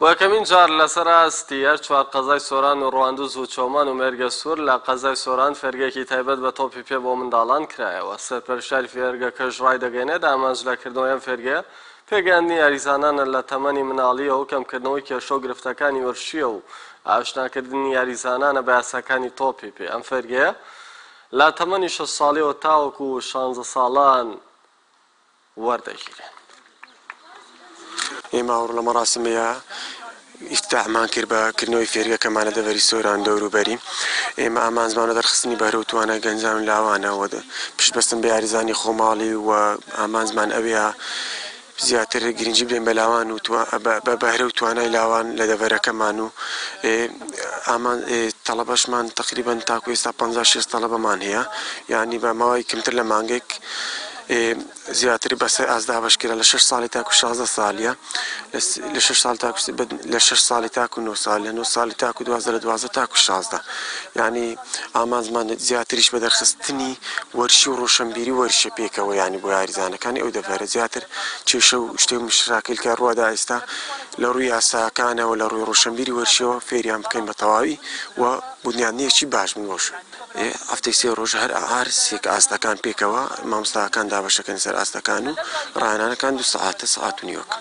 وەکەمین جار لەسەر ئاستیە چوار قەزای سۆران و ڕواندوز و چۆمان و مێرگە سوور لە قەزای سۆران فێرگێکی تایبەت بە تۆپی پێ بۆ منداڵان کرایەوە. سەرپەرشتاری فێرگەکەش ڕای دەگەێنێت ئامانجلەکردنەوەی ئەم فێرگەیە پێگەیاندنی یاریزانانە لە تەمەنی مناڵیەوە و کەمکردنەوەی کێشە و گرفتەکانی وەرشیە و ئاشناکردنی یاریزانانە بە یاساکانی تۆپی پێ. ئەم فێرگەیە لە تەمەنی 6 ساڵیەوە تاوەکو 16 ساڵان وەردەگیرێن. ئێمە ئەوڕۆ لە مەراسمەیە ئیفتتاحمان کرد بەکردنەوەی فێرگەکەمانە دەڤەری سۆران دەوروبەری. ئێمە ئامانجمانە دەرخستنی بەهرە و توانە گەنجان لاوانەوە پشتبەستن بە یاریزانی خۆماڵی و ئامانجمان ئەوەیە زیاتر گرنگی بدەین بە لاوان و بە بەهرە و توانای لاوان لە دەڤەرەکەمان و تەڵەبەشمان تقریبەن تاکو ئێستا 56 تەڵەبەمان هەیە، یعنی بە ماوەی کەمتر لە مانگێک زیاتر بەسەر ئازدا بەشکرا لە 6 ساڵی تاکو 16 ساڵیە، لە 6 ساڵی تاکو 9 ساڵ، لە 9 ساڵی تاکو 12 تاکو 16. یعنی ئامانجمان زیاتریش بە دەرخستنی وەرشی و ڕۆشنبیری وەرشە پێکەوە، یعنی بۆ یاریزانەکانی ئەو دەڤەرە زیاتر کێشە و شتێک مشراکلکە ڕووەدا ئێستا لە ڕووی یاساکانەوە لە ڕووی ڕۆشنبیری وەرشەوە فێریان بکەین بە تەواوی و بنیادنیەکی باش بنگۆشن. هەفتەی 3 ڕۆژ هەر سێک ئاستەکان پێکەوە مامۆستاکان دابەشەکەن سەر ئاستەکان و ڕاهێنانەکان 2 سەعاتە سەعات و نیوەک.